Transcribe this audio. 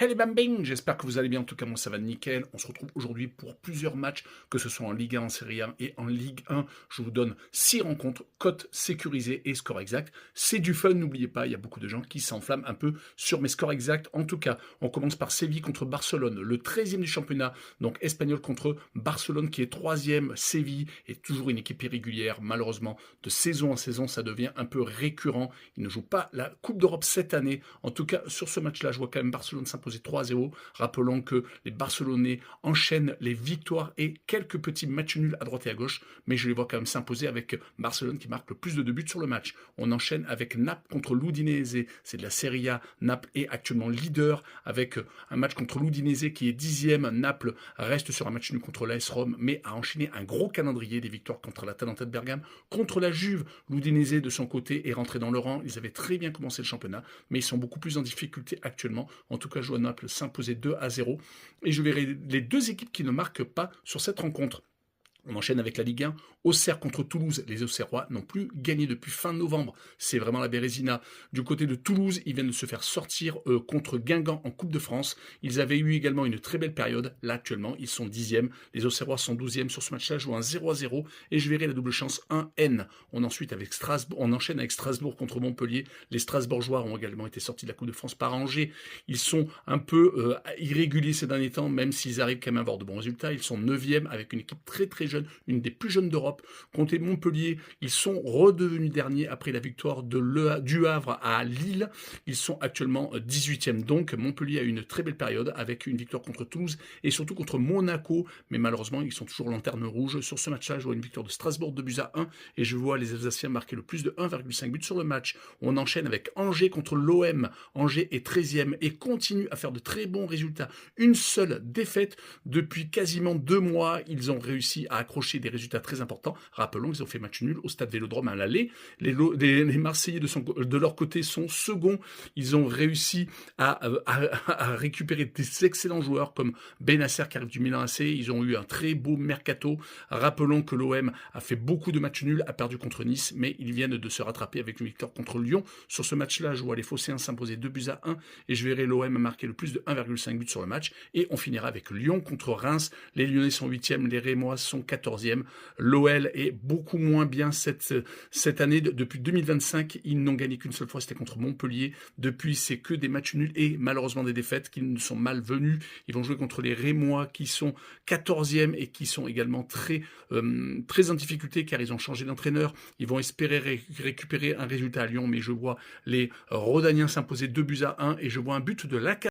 Hey bam bing, j'espère que vous allez bien, en tout cas moi ça va nickel. On se retrouve aujourd'hui pour plusieurs matchs, que ce soit en Ligue 1, en Serie A et en Ligue 1. Je vous donne 6 rencontres, cotes sécurisées et scores exacts. C'est du fun, n'oubliez pas, il y a beaucoup de gens qui s'enflamment un peu sur mes scores exacts. En tout cas, on commence par Séville contre Barcelone, le 13e du championnat, donc espagnol contre Barcelone qui est 3e. Séville est toujours une équipe irrégulière, malheureusement, de saison en saison, ça devient un peu récurrent. Ils ne jouent pas la Coupe d'Europe cette année. En tout cas, sur ce match-là, je vois quand même Barcelone s'imposer 3-0. Rappelons que les Barcelonais enchaînent les victoires et quelques petits matchs nuls à droite et à gauche, mais je les vois quand même s'imposer avec Barcelone qui marque le plus de buts sur le match. On enchaîne avec Naples contre l'Udinese, c'est de la Serie A. Naples est actuellement leader avec un match contre l'Udinese qui est 10e. Naples reste sur un match nul contre l'AS Rome, mais a enchaîné un gros calendrier, des victoires contre l'Atalanta de Bergame, contre la Juve. L'Udinese de son côté est rentré dans le rang. Ils avaient très bien commencé le championnat, mais ils sont beaucoup plus en difficulté actuellement. En tout cas, je vois Naples s'imposer 2-0. Et je verrai les deux équipes qui ne marquent pas sur cette rencontre. On enchaîne avec la Ligue 1. Auxerre contre Toulouse. Les Auxerrois n'ont plus gagné depuis fin novembre. C'est vraiment la Bérésina. Du côté de Toulouse, ils viennent de se faire sortir contre Guingamp en Coupe de France. Ils avaient eu également une très belle période. Là, actuellement, ils sont 10e. Les Auxerrois sont 12e sur ce match-là. Je vois un 0-0 et je verrai la double chance 1N. On enchaîne avec Strasbourg contre Montpellier. Les Strasbourgeois ont également été sortis de la Coupe de France par Angers. Ils sont un peu irréguliers ces derniers temps, même s'ils arrivent quand même à avoir de bons résultats. Ils sont 9e avec une équipe très très jeune, une des plus jeunes d'Europe. Comptez Montpellier, ils sont redevenus derniers après la victoire du Havre à Lille. Ils sont actuellement 18e. Donc Montpellier a eu une très belle période avec une victoire contre Toulouse et surtout contre Monaco. Mais malheureusement, ils sont toujours lanterne rouge. Sur ce match-là, je vois une victoire de Strasbourg 2-1 et je vois les Alsaciens marquer le plus de 1,5 buts sur le match. On enchaîne avec Angers contre l'OM. Angers est 13e et continue à faire de très bons résultats. Une seule défaite depuis quasiment 2 mois. Ils ont réussi à accrocher des résultats très importants. Rappelons qu'ils ont fait match nul au stade Vélodrome à l'aller. Les Marseillais de leur côté sont seconds. Ils ont réussi à récupérer des excellents joueurs comme Benasser qui arrive du Milan AC. Ils ont eu un très beau mercato. Rappelons que l'OM a fait beaucoup de matchs nuls, a perdu contre Nice, mais ils viennent de se rattraper avec une victoire contre Lyon. Sur ce match-là, je vois les Phocéens s'imposer 2-1 et je verrai l'OM marquer le plus de 1,5 but sur le match. Et on finira avec Lyon contre Reims. Les Lyonnais sont 8e, les Rémois sont 14e. L'OL est beaucoup moins bien cette année. Depuis 2025, ils n'ont gagné qu'une seule fois, c'était contre Montpellier. Depuis, c'est que des matchs nuls et malheureusement des défaites qui nous sont malvenues. Ils vont jouer contre les Rémois qui sont 14e et qui sont également très en difficulté car ils ont changé d'entraîneur. Ils vont espérer récupérer un résultat à Lyon, mais je vois les Rodaniens s'imposer 2-1 et je vois un but de